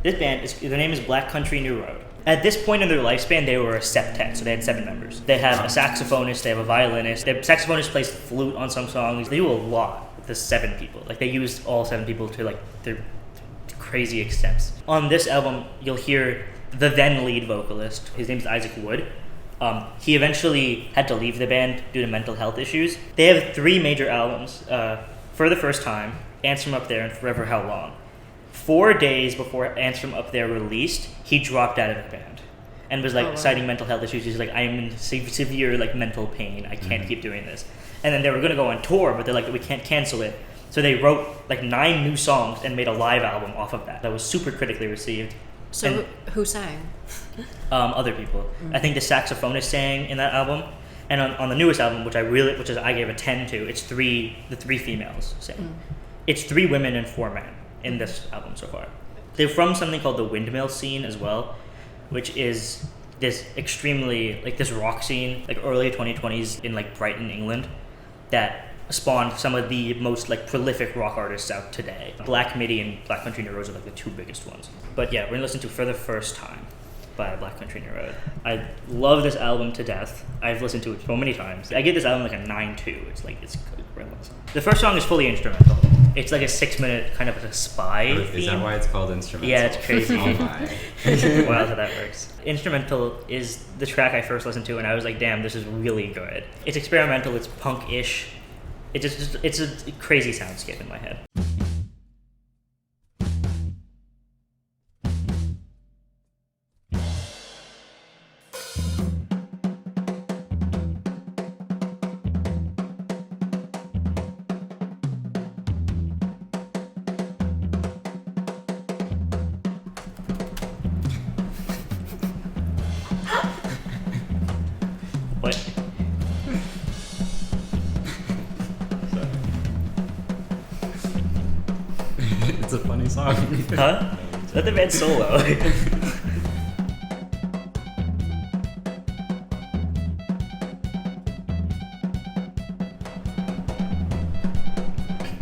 This band, their name is Black Country New Road. At this point in their lifespan, they were a septet, so they had 7 members. They have a saxophonist, they have a violinist. The saxophonist plays flute on some songs. They do a lot with the 7 people. Like, they used all 7 people to, like, their crazy extents. On this album, you'll hear the then lead vocalist. His name is Isaac Wood. He eventually had to leave the band due to mental health issues. They have 3 major albums. For the First Time, Ants From Up There, and Forever How Long. 4 days before Ants From Up There released, he dropped out of the band and was citing mental health issues. He's like, I am in severe like mental pain. I can't keep doing this. And then they were gonna go on tour, but they're like, we can't cancel it. So they wrote like 9 new songs and made a live album off of that. That was super critically received. So who sang? Other people. I think the saxophonist sang in that album. And on the newest album, which I gave a 10 to, it's the 3 females sing. It's 3 women and 4 men in this album so far. They're from something called the windmill scene as well, which is this extremely, like, this rock scene, like early 2020s in like Brighton, England, that spawned some of the most like prolific rock artists out today. Black Midi and Black Country New Road are like the 2 biggest ones. But yeah, we're gonna listen to For the First Time by Black Country New Road. I love this album to death. I've listened to it so many times. I give this album like a 9.2. It's like, it's good. The first song is fully instrumental. It's like a 6-minute kind of a spy theme. Is that why it's called instrumental? Yeah, it's crazy. Oh my. Wow, how that works. Instrumental is the track I first listened to, and I was like, damn, this is really good. It's experimental, it's punk-ish. It's a crazy soundscape in my head. What? It's a funny song. Huh? Let the band solo.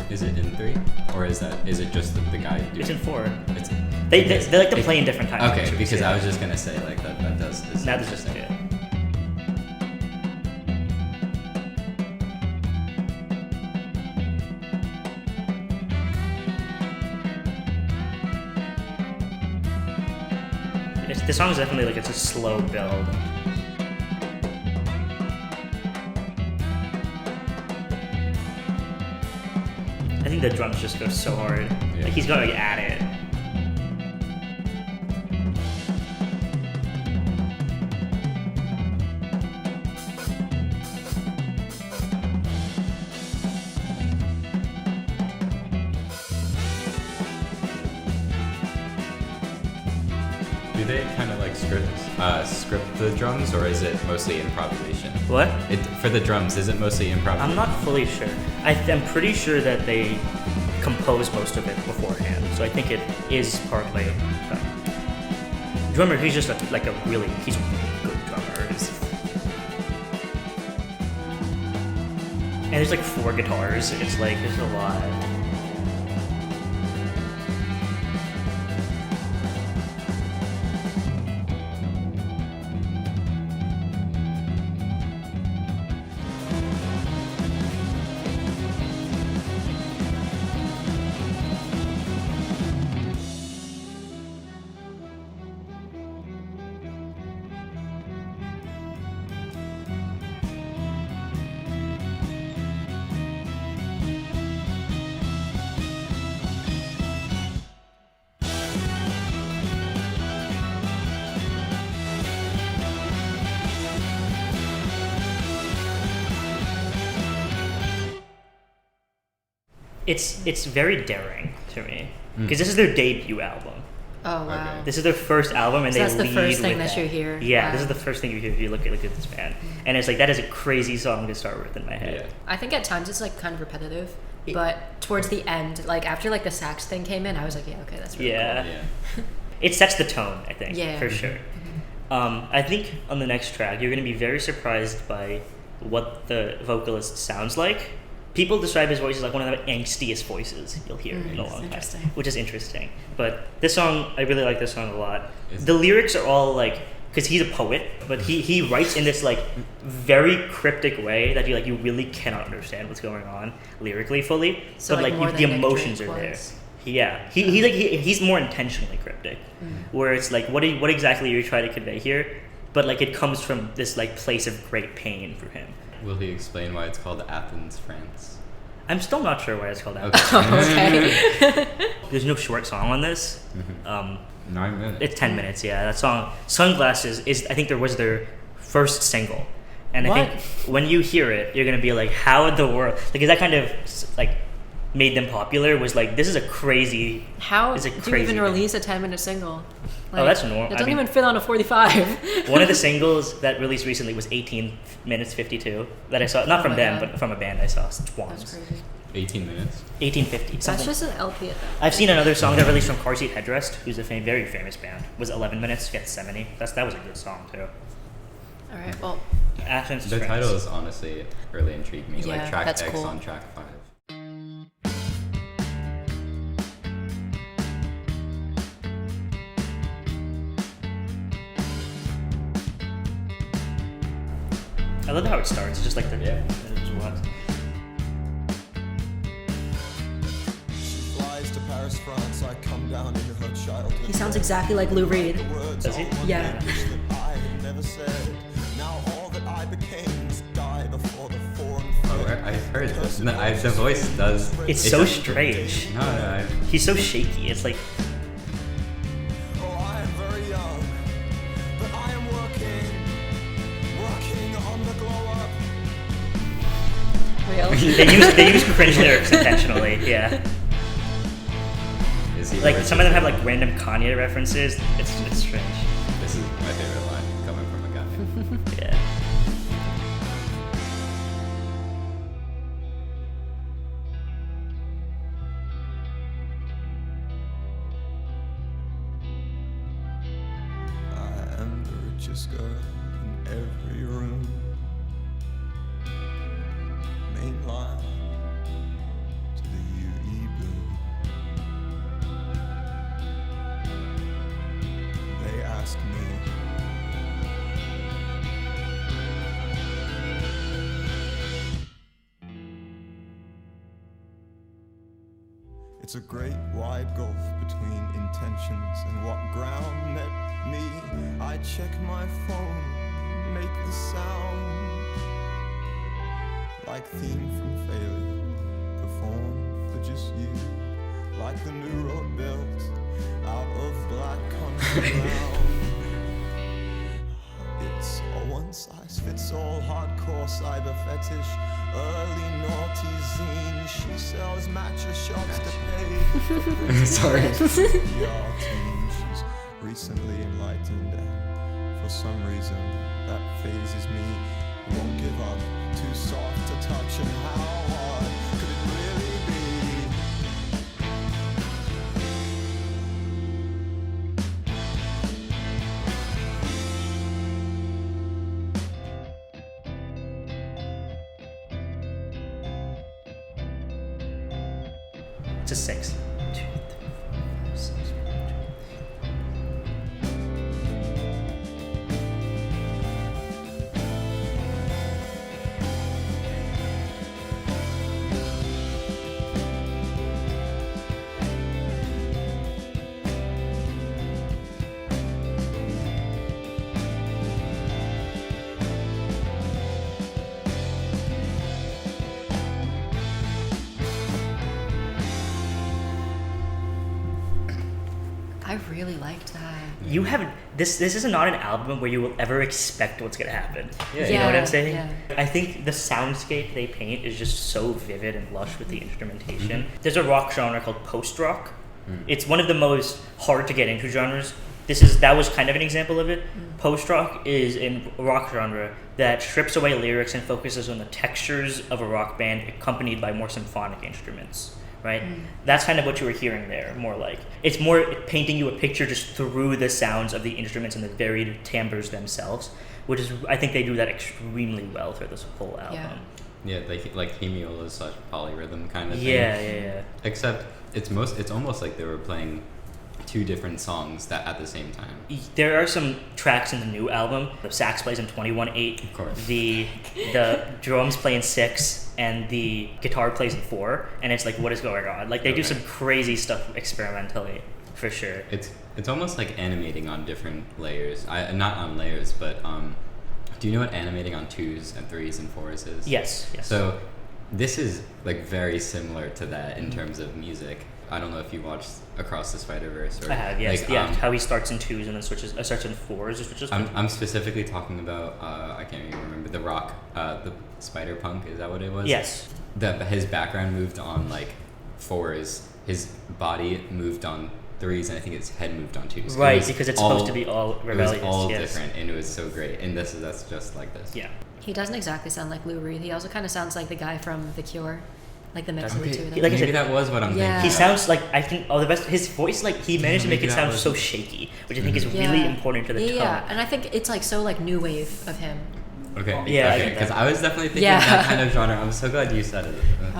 Is it in 3? Or is it just the guy doing It's in 4. It's, They like to play in different times. okay, because I was just gonna say like that does this. Now this is just it. The song is definitely like, it's a slow build. I think the drums just go so hard. Yeah. Like, he's going at it. Do they kind of like script the drums, or is it mostly improvisation? What? For the drums, is it mostly improvisation? I'm not fully sure. I'm pretty sure that they compose most of it beforehand, so I think it is partly. Drummer, he's just he's a really good drummer. And there's like 4 guitars. It's like, there's a lot. It's very daring to me, because this is their debut album. Oh wow! Okay. This is their first album, and So they that's the lead first thing with that you hear? Yeah, Wow. this is the first thing you hear if you look at this band, and it's like, that is a crazy song to start with in my head. Yeah. I think at times it's like kind of repetitive, but towards the end, like after like the sax thing came in, I was like, yeah, okay, that's really Yeah. Yeah. It sets the tone, I think, Yeah. for sure. I think on the next track, you're going to be very surprised by what the vocalist sounds like, People describe his voice as like one of the angstiest voices you'll hear in a long time, interesting. which is interesting. But this song, I really like this song a lot. Is The lyrics are all like, because he's a poet, but he writes in this like very cryptic way that you really cannot understand what's going on lyrically fully. So, but like, more the than Nick emotions Drake are there. was? Yeah, he's more intentionally cryptic, where it's like what exactly are you trying to convey here? But like it comes from this like place of great pain for him. Will he explain why it's called Athens, France? I'm still not sure why it's called that. Okay. There's no short song on this. 9 minutes. It's 10 minutes, yeah. That song, Sunglasses, I think there was their first single. And What? I think when you hear it, you're going to be like, how in the world? Because that kind of, like, made them popular was like, this is a crazy... How It's a do you crazy even thing. release a 10-minute single? Oh, that's normal. It I doesn't mean- even fit on a 45. One of the singles that released recently was 18 minutes 52 that I saw, not from my them, God. but from a band I saw, That's Swans. crazy. 18 minutes. 1850. That's something. just an LP at that. I've seen another song that released from Car Seat Headrest, who's a very famous band, was 11 minutes, Gethsemane. That was a good song, too. All right. Well, Athens The Friends. title is honestly really intrigued me. Yeah, Like track that's X cool. on track 5. I love how it starts. It's just like the... Yeah. It just was. She flies to Paris, France. I come down in her childhood. he sounds exactly like Lou Reed. Does he? Yeah. Wish that I had never said. Now all that I became is die before the foreign Oh, I've heard this. No, the voice does. It's it so does- strange. No, He's so shaky. It's like... Oh, I am very young, but I am working on the glow up. Real. They use cringe lyrics intentionally, yeah. Is he Like, some of them have original? like random Kanye references. It's strange. This is my favorite line coming from a guy. Yeah. I am the richest girl in every room. Main line to the UE blue. They ask me, it's a great wide gulf between intentions and what ground met me. I check my phone, make the sound like theme from failure, performed for just you, like the new road built out of black country ground. It's a one-size-fits-all hardcore cyber fetish. Early naughty zine. She sells mattress shops to pay. Sorry. Your team. She's recently enlightened, and for some reason that phases me. Won't give up. Too soft to touch, and how hard could it really be? It's a 6. 2, 3, 4, 5, 6. I really liked that. You have this is not an album where you will ever expect what's gonna happen. Yeah. You know what Yeah, I'm saying? yeah. I think the soundscape they paint is just so vivid and lush with the instrumentation. There's a rock genre called post-rock. It's one of the most hard to get into genres. That was kind of an example of it. Post-rock is a rock genre that strips away lyrics and focuses on the textures of a rock band accompanied by more symphonic instruments. Right? That's kind of what you were hearing there, more like. It's more painting you a picture just through the sounds of the instruments and the varied timbres themselves, which is, I think they do that extremely well through this whole album. Yeah. Yeah, like hemiola slash polyrhythm kind of thing. Yeah. Except it's almost like they were playing two different songs that at the same time. There are some tracks in the new album. The sax plays in 21/8. Of course. The drums play in 6, and the guitar plays in 4. And it's like, what is going on? Like they do some crazy stuff experimentally, for sure. It's almost like animating on different layers. Not on layers, but do you know what animating on 2s and 3s and 4s is? Yes. So this is like very similar to that in terms of music. I don't know if you watched Across the Spider-Verse. Or, I have, yes. like, yeah, how he starts in 2s and then starts in 4s or switches. I'm specifically talking about, I can't even remember, The Rock, the Spider-Punk, is that what it was? Yes. His background moved on like 4s, his body moved on 3s, and I think his head moved on 2s. Right, because it's supposed to be all rebellious. It was all different, and it was so great, and that's just like this. Yeah. He doesn't exactly sound like Lou Reed. He also kind of sounds like the guy from The Cure. Like the mix of the two of them. Like I Maybe said, that was what I'm thinking. He sounds like, I think, the best, his voice, like, he managed to make it sound so shaky, which I think is really important to the tone. Yeah, and I think it's like so like new wave of him. Okay, Yeah, I okay, get because that. I was definitely thinking that kind of genre. I'm so glad you said it.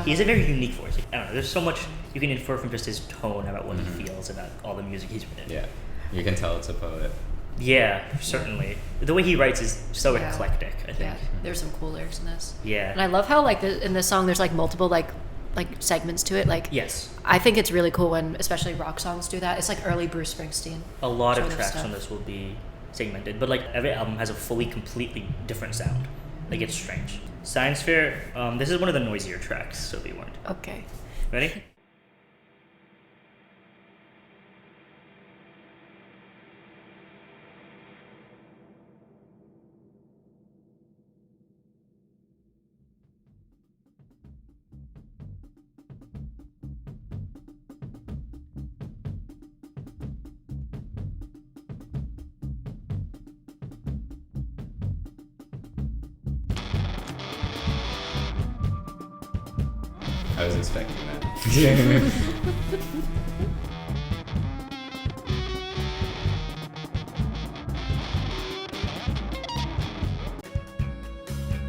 He has a very unique voice. I don't know, there's so much you can infer from just his tone about what he feels about all the music he's written. Yeah, you can tell it's a poet. Yeah, certainly. The way he writes is so eclectic, I think. Yeah, there's some cool lyrics in this. Yeah. And I love how like in this song there's like multiple like segments to it. Like Yes. I think it's really cool when especially rock songs do that. It's like early Bruce Springsteen. A lot of sort of tracks stuff. on this will be segmented, but like every album has a completely different sound. Like it's strange. Science Fair, this is one of the noisier tracks, so be warned. Okay. Ready? I was expecting that.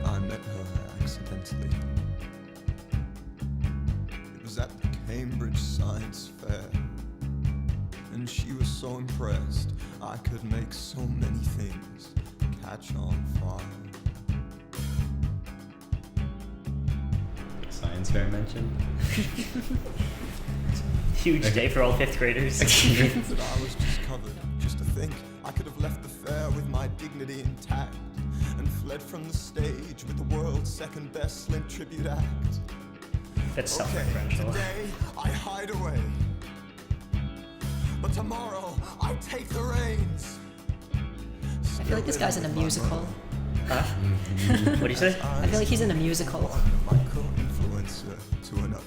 I met her accidentally. It was at the Cambridge Science Fair, and she was so impressed I could make so many things catch on fire. Science fair mention. Huge day for all 5th graders. That I was just covered, just to think I could have left the fair with my dignity intact and fled from the stage with the world's second best Slint tribute act. That's Okay, self-referential. today I hide away, but tomorrow I take the reins. I feel like this guy's in a musical. Huh? What do you say? I feel like he's in a musical. My co-influencer to another.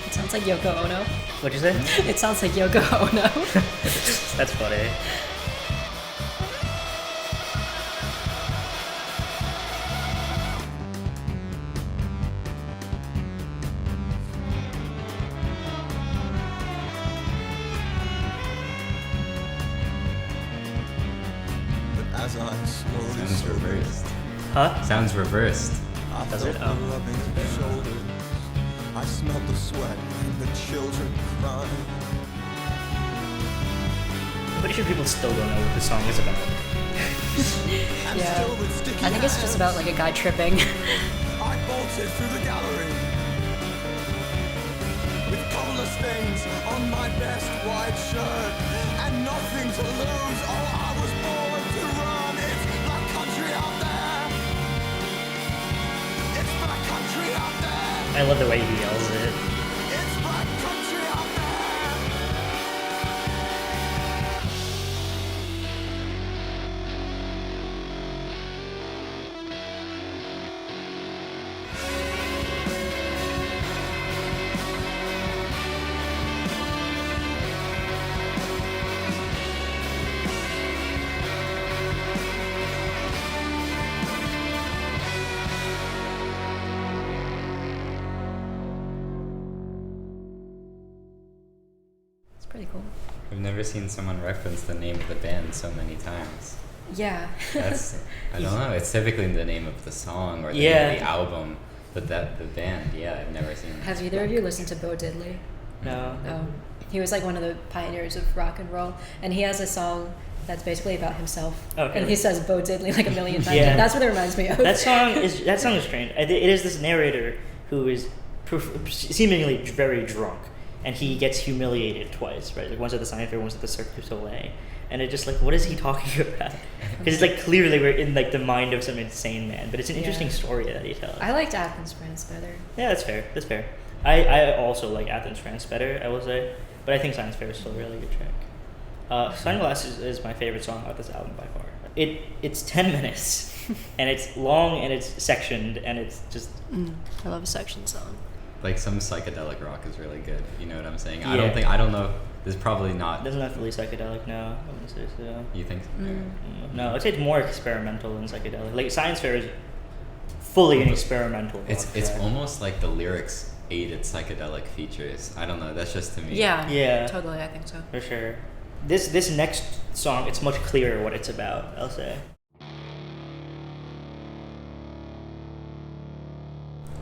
It sounds like Yoko Ono. What'd you say? It sounds like Yoko Ono. That's funny. But as I slowly Sounds sobered, reversed. Huh? Sounds reversed. I Does felt it? the Oh. rubbing of the shoulders. I smelled the sweat and the children crying. I'm pretty sure people still don't know what the song is about. And Yeah. still with sticky I think it's just about like a guy tripping. I bolted through the gallery with colour stains on my best white shirt and nothing to lose. Oh, I was born to run. It's black country out there. It's black country out there. I love the way he yells it. It's black country out there. I've never seen someone reference the name of the band so many times. Yeah. That's I don't know. It's typically the name of the song or the Yeah. name of the album, but the band, yeah, I've never seen. Have either of you listened to Bo Diddley? No. He was like one of the pioneers of rock and roll, and he has a song that's basically about himself. Okay. And he says Bo Diddley like a million times. Yeah. And that's what it reminds me of. That song is strange. It is this narrator who is seemingly very drunk, and he gets humiliated twice, right? Like once at the Science Fair, once at the Cirque du Soleil, and it's just like, what is he talking about? Because it's like clearly we're in like the mind of some insane man, but it's an interesting story that he tells. I liked Athens, France better. Yeah, that's fair. That's fair. I also like Athens, France better, I will say, but I think Science Fair is still a really good track. Sunglasses is my favorite song off this album by far. It's 10 minutes, and it's long, and it's sectioned, and it's just... I love a section song. Like some psychedelic rock is really good. You know what I'm saying? Yeah. I don't know. There's probably not. Doesn't have to be psychedelic, no. I wouldn't say so. You think? No, I'd say it's more experimental than psychedelic. Like Science Fair is fully an experimental rock It's track. almost like the lyrics aided psychedelic features. I don't know. That's just to me. Yeah. Totally, I think so. For sure. This next song, it's much clearer what it's about, I'll say.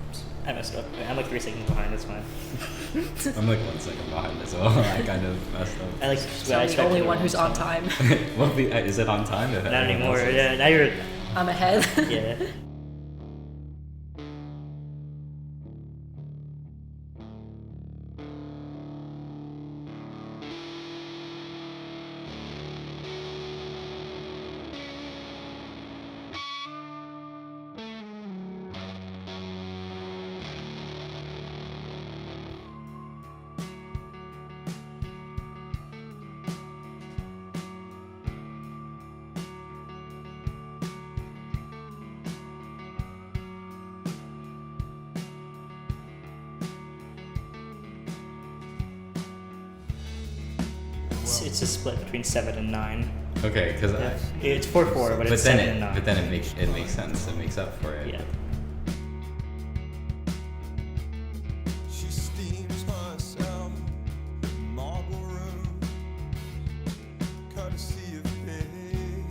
Oops, I messed up. I'm like 3 seconds behind, that's fine. I'm like 1 second behind as well. I kind of messed up. I like So I'm the only one who's on time. Well, is it on time? If Not everyone anymore. else is? Yeah, now you're... I'm ahead. Yeah. It's a split between 7 and 9. Okay, because Yeah. It's 4-4, but it's 7 and 9. but then it makes sense. It makes up for it. Yeah. She steams herself in marble room, courtesy of pig.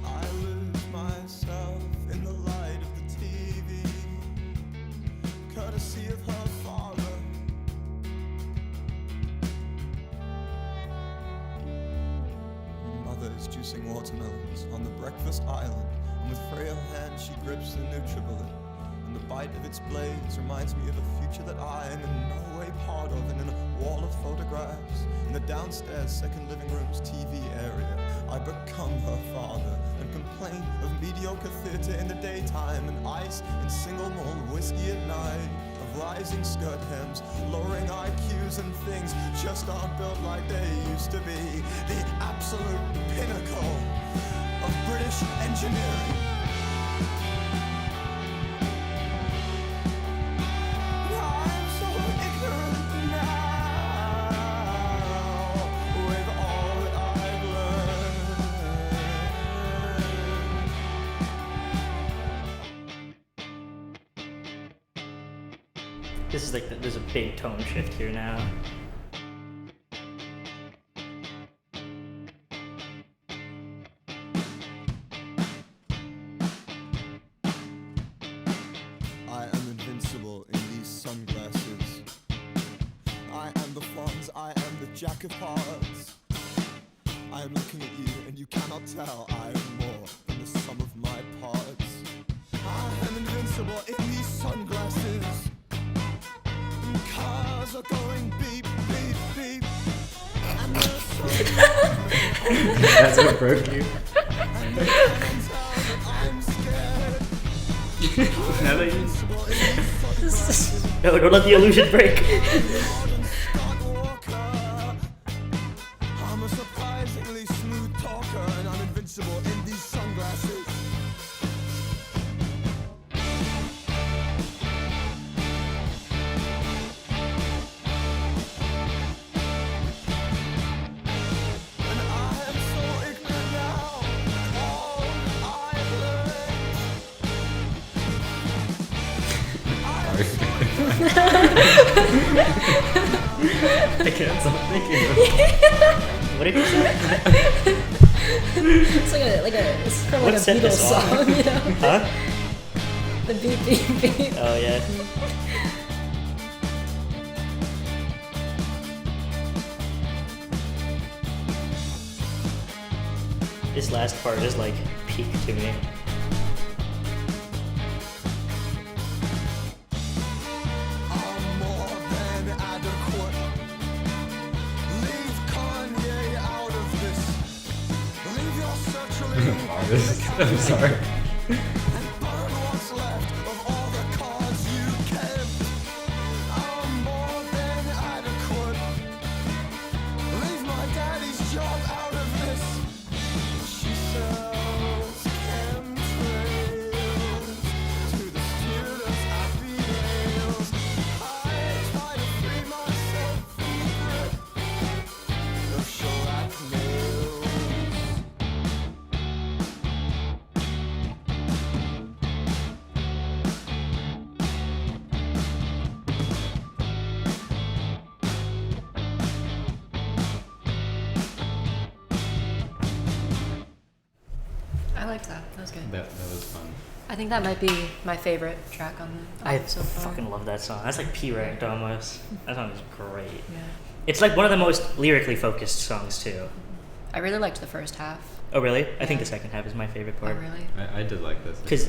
I lose myself in the light of the TV, courtesy of her father. Mother is juicing watermelons on the breakfast island, and with frail hands she grips the Nutribullet, and the bite of its blades reminds me of a future that I am in no way part of, and in a wall of photographs in the downstairs second living room's TV area I become her father and complain of mediocre theater in the daytime and ice and single malt whiskey at night, of rising skirt hems, lowering IQs, and things just aren't built like they used to be. The absolute pinnacle of British engineering. I'm so ignorant now with all that I've learned. This is like, there's a big tone shift here now. I am invincible in these sunglasses. I am the Fonz, I am the Jack of Hearts. I am looking at you and you cannot tell I am more than the sum of my parts. I am invincible in these sunglasses. And cars are going beep, beep, beep. And there's so That's what broke you. and they can't tell that I'm scared. Now that you- Invincible in these sunglasses. No, don't let the illusion break. Modern stock walker. I'm a surprisingly smooth talker, and I'm invincible in these sunglasses. And I am so ignorant now, all I've learned. I am so ignorant. That's what I'm thinking of. What did you say? It's it's from What a set Beatles this off? song, you know? Huh? The beep beep beep. Oh yeah. This last part is like peak to me. I'm more than adequate. Leave Kanye out of this. Leave your searching I'm sorry. and burn what's left of all the cards you kept. I'm more than adequate. Leave my daddy's job out of this. She sells chemtrails to the students at the Yales. I try to free myself from the grip of shellac nails. I liked that. That was good. That was fun. I think that might be my favorite track on the I album so far. fucking love that song. That's like P-ranked almost. That song is great. Yeah. It's like one of the most lyrically focused songs too. I really liked the first half. Oh really? I think Yeah. the second half is my favorite Oh, part. really? I did like this. 'Cause-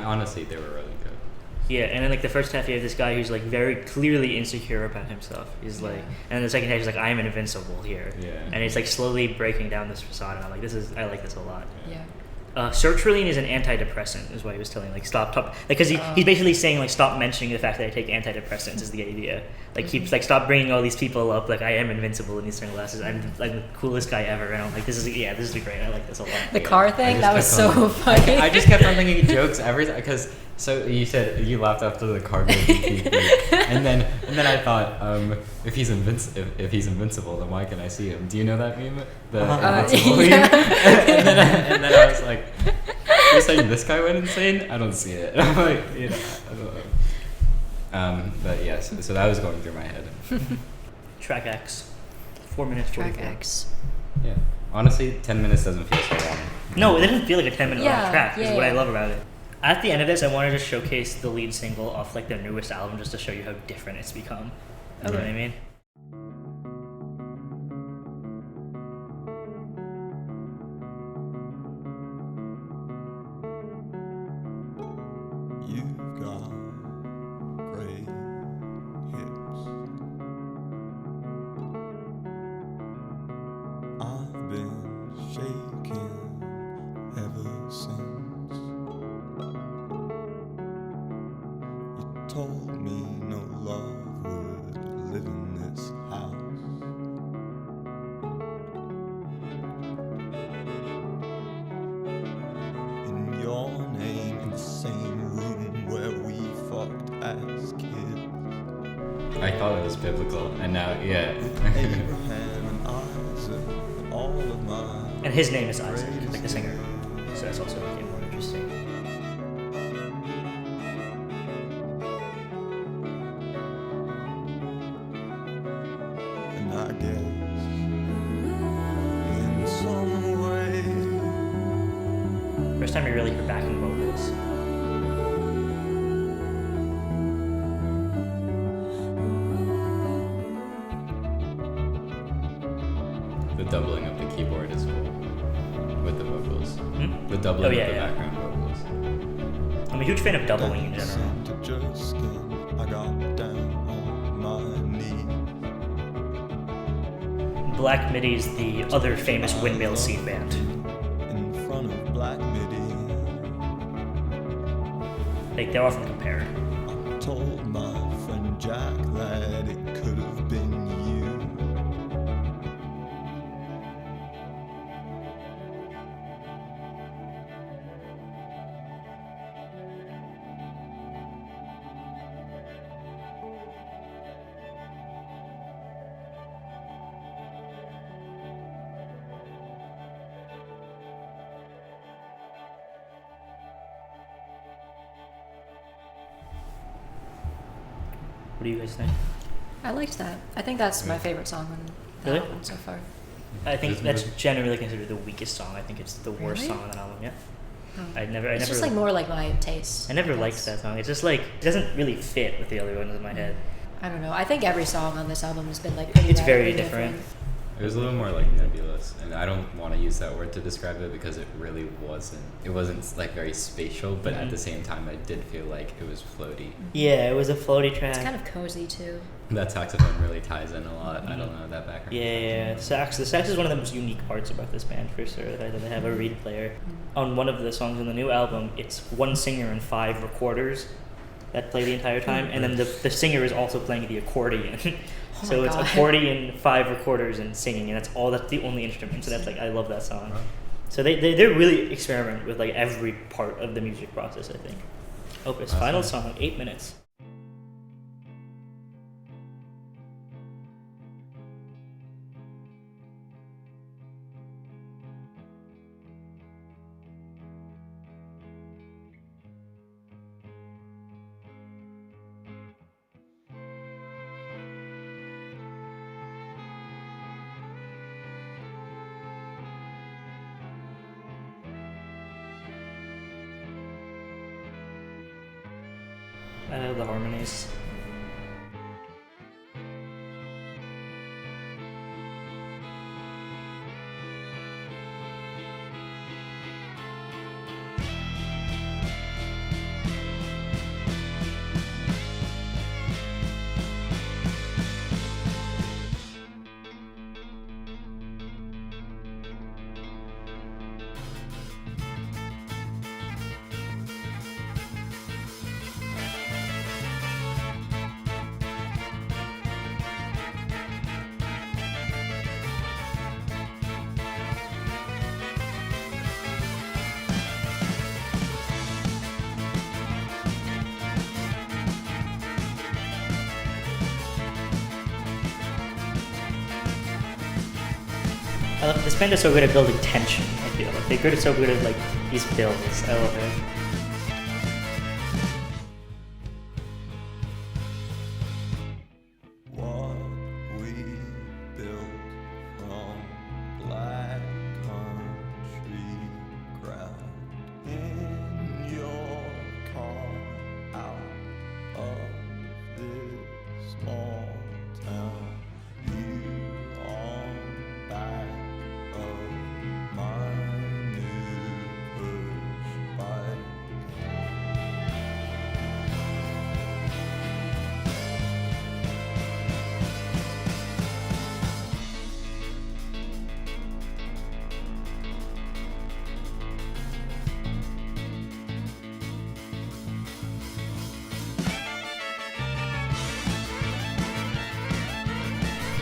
honestly, they were really good. Yeah, and then like the first half you have this guy who's like very clearly insecure about himself. He's like, and the second half he's like, I am invincible here. Yeah. And it's like slowly breaking down this facade, and I'm like, I like this a lot. Yeah. Sertraline is an antidepressant, is what he was telling. Like, stop, because he's basically saying like, stop mentioning the fact that I take antidepressants is the idea. Like, keep like, stop bringing all these people up. Like, I am invincible in these sunglasses. I'm like the coolest guy ever, and I'm like, this is great. I like this a lot. The car thing, that was kept so on- funny. I just kept on thinking jokes every time because so you said you laughed after the car goes beep, beep, beep. and then I thought if he's invincible then why can I see him? Do you know that meme? The invincible meme? yeah. and then I was like, you're saying this guy went insane? I don't see it. I'm like, I don't know. But yeah, so that was going through my head. Track X, 4 minutes 44. Track X. Yeah, honestly, 10 minutes doesn't feel so long. No, it doesn't feel like a 10-minute long Yeah, track. Is yeah, what I yeah. love about it. At the end of this, I wanted to showcase the lead single off like their newest album, just to show you how different it's become. You know what I mean? You've got great hips. I've been shaking ever since you told me no love would live in this house. In your name, in the same room where we fucked as kids. I thought it was biblical, and now, yeah. Abraham and Isaac, and all of my. And his name is Isaac, like the singer. So that's also became more interesting. And I guess in some way First time I really heard backing vocals. The doubling of the keyboard is cool with the vocals. Hmm? The doubling Oh, yeah, of the yeah. background vocals. I'm a huge fan of doubling in general. dancing to just skin. I got down on my knees Black Midi's the other famous windmill scene band. in front of Black Midi. Like, they're often compared. I told my friend Jack that it could have been you. What do you guys think? I liked that. I think that's my favorite song on the Really? album so far. I think that's generally considered the weakest song. I think it's the worst Really? song on the album. Yeah. Oh. I never. It's just like more like my taste. I never guess. liked that song. It's just like it doesn't really fit with the other ones in my head. I don't know. I think every song on this album has been like pretty It's very radically different. It was a little more like nebulous, and I don't want to use that word to describe it because it really wasn't. It wasn't like very spatial, but at the same time, I did feel like it was floaty. Yeah, it was a floaty track. It's kind of cozy too. That saxophone really ties in a lot. I don't know that background. Yeah, the sax is one of the most unique parts about this band for sure. That they have a reed player. On one of the songs on the new album, it's one singer and 5 recorders that play the entire time, and then the singer is also playing the accordion. Oh So my it's God. accordion, 5 recorders, and singing, and that's the only instrument. So that's like I love that song. So they really experiment with like every part of the music process. I think. Opus final song, 8 minutes. I love the harmonies. This band is so good at building tension. I feel like they're so good at like these builds. I love it. What we built from black country ground in your car out of this small town. You on back of my new push bike.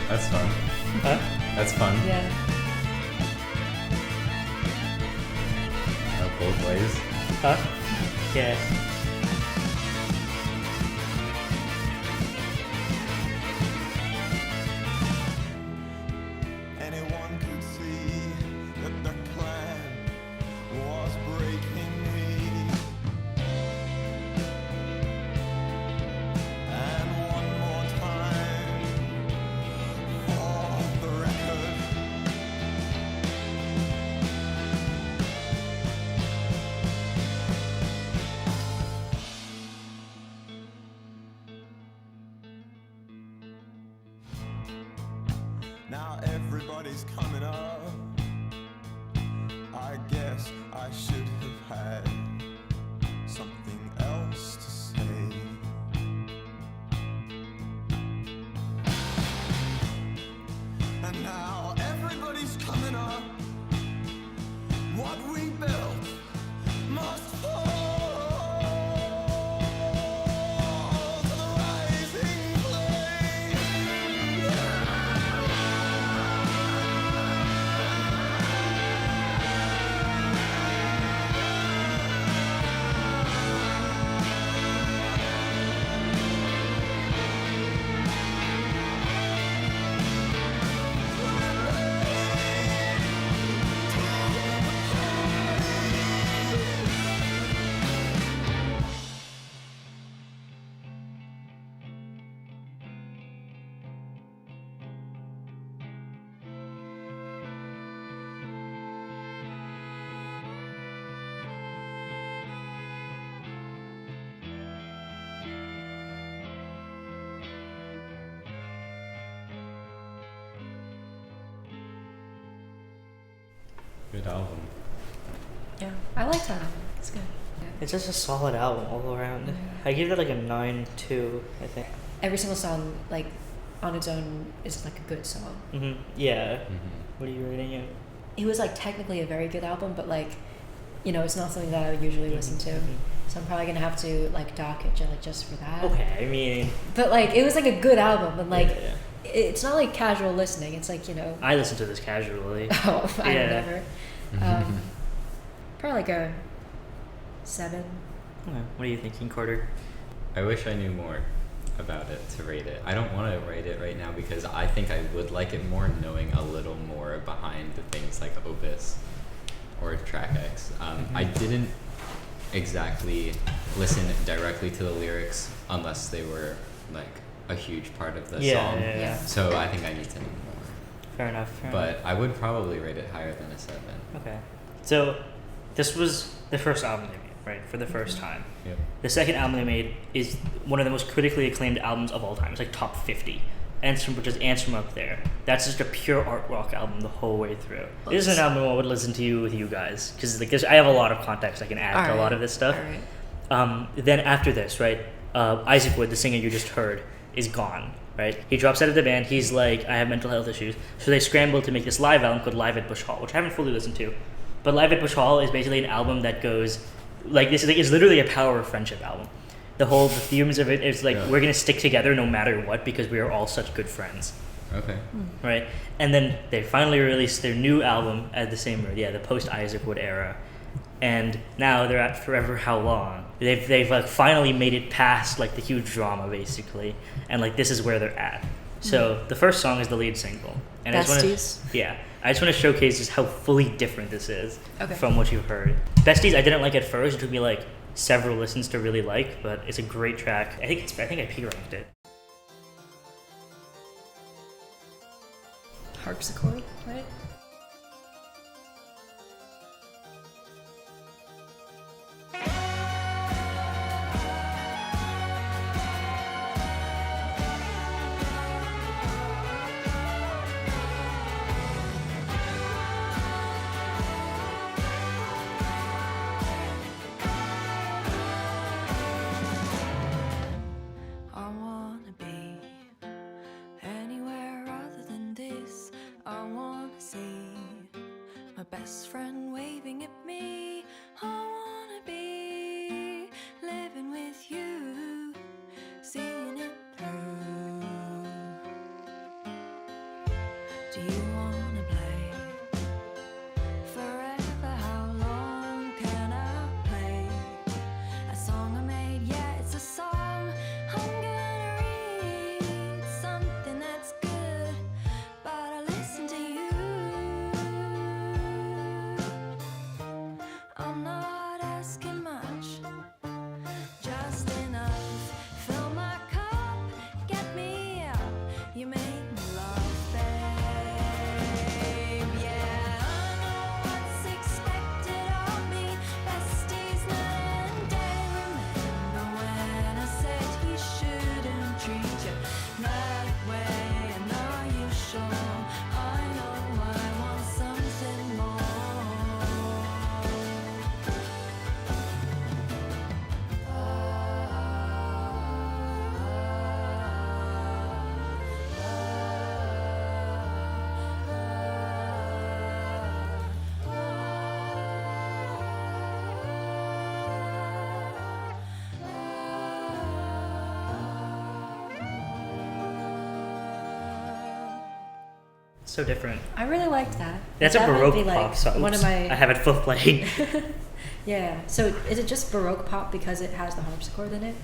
That's fun. Huh? That's fun. Yeah. Both ways. Huh? Yeah. Anyone could see that the clan was breaking me. And one more time, for the record, now everybody's coming up. I guess I should have had something else to say. And now everybody's coming up. What we built must fall to the rising flame. Good album. Yeah, I liked that album. It's good. Yeah. It's just a solid album all around. I give that like a 9.2, I think. Every single song, like, on its own, is like a good song. Yeah. Mm-hmm. What are you rating it? It was like technically a very good album, but like, you know, it's not something that I would usually listen to. So I'm probably gonna have to like dock it just for that. Okay, I mean. But like, it was like a good album, and like, Yeah. it's not like casual listening. It's like, you know. I listen to this casually. Oh, I Yeah. never. Probably like a 7. What are you thinking, Carter? I wish I knew more about it to rate it. I don't want to rate it right now because I think I would like it more knowing a little more behind the things like Opus or Track X. I didn't exactly listen directly to the lyrics unless they were like a huge part of the song. Yeah. So I think I need to know more. Fair enough. But I would probably rate it higher than a 7. Okay. So, this was the first album they made, right? For the first time. Yep. The second album they made is one of the most critically acclaimed albums of all time. It's like top 50. Which is Answer Up There. That's just a pure art rock album the whole way through. This is an album I would listen to with you guys because like I have a lot of context I can add to a lot of this stuff. Then after this, right, Isaac Wood, the singer you just heard, is gone. Right, he drops out of the band. He's like, I have mental health issues. So they scrambled to make this live album called Live at Bush Hall, which I haven't fully listened to. But Live at Bush Hall is basically an album that goes like this. It's literally a power of friendship album. The themes of it is like we're gonna stick together no matter what because we are all such good friends. Okay. Right, and then they finally released their new album at the same year, the post Isaac Wood era, and now they're at Forever Howlong. They've like finally made it past like the huge drama basically, and like this is where they're at. So the first song is the lead single, and Besties. I just want to showcase just how fully different this is from what you've heard. Besties, I didn't like at first. It took me like several listens to really like, but it's a great track. I think I P-ranked it. Harpsichord, right? Best friend waving at me. I wanna be living with you, seeing it through. Do you wanna play forever? How long can I play a song I made? Yeah, it's a song. I'm gonna read something that's good, but I listen to you. I'm not asking much, just enough. Fill my cup, get me up. You make me laugh, babe. Yeah, I know what's expected of me. Besties night and day. Remember when I said he shouldn't treat you that way? And are you sure? I know I want something more. So different. I really liked that. That's a That might Baroque be, like, pop song. one of my- I have it full playing. Yeah. So is it just Baroque pop because it has the harpsichord in it?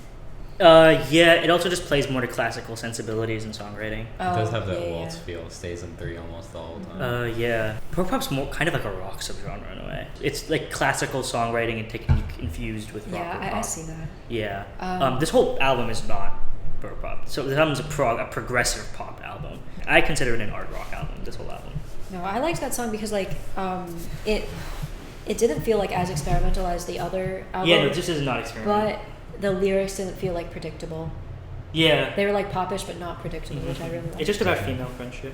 Yeah, it also just plays more to classical sensibilities and songwriting. It does have that yeah, waltz yeah. feel. Stays in 3 almost the whole time. Yeah. Baroque pop's more kind of like a rock subgenre in a way. It's like classical songwriting and technique infused with rock Yeah, and pop. I see that. Yeah. This whole album is not Baroque pop. So this album's a progressive pop album. I consider it an art rock album, this whole album. No, I liked that song because like it didn't feel like as experimental as the other album. Yeah, no, this is not experimental. But the lyrics didn't feel like predictable. Yeah. They were like popish but not predictable, which I really liked. It's just about female friendship.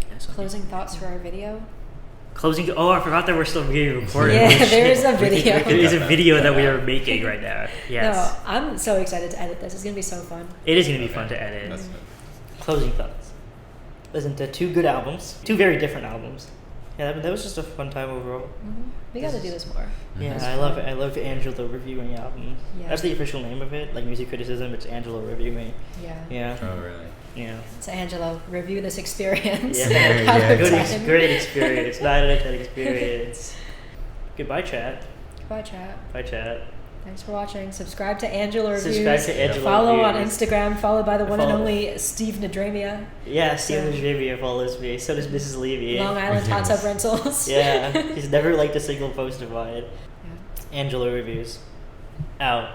Yeah, Closing thoughts for our video. Closing. Oh, I forgot that we're still being recorded. Yeah, Oh, there is shit. a video. There is a video that we are making right now. Yes. No, I'm so excited to edit this. It's gonna be so fun. It is going to be fun to edit. That's fun. Closing thoughts. Listen to 2 good albums. 2 very different albums. Yeah, that was just a fun time overall. We got to do this more. Yeah, That's I love fun. it. I love Angelo reviewing albums. Yeah. That's the official name of it. Like music criticism, it's Angelo reviewing. Yeah. Yeah. Oh, really? Yeah. So Angelo, review this experience. Yeah. Have a Good time. great experience. 9 out of 10 experience. Goodbye, chat. Goodbye, chat. Bye, chat. Thanks for watching. Subscribe to Angelo Reviews. Subscribe to Angelo Follow on Reviews. Instagram. Followed by the one and Follow. only Steve Nadramia. Yeah, Steven So- Javia follows me. So does Mrs. Levy. Long Island Hot Tub Rentals. Yeah, he's never liked a single post of mine. Yeah. Angelo Reviews. Out.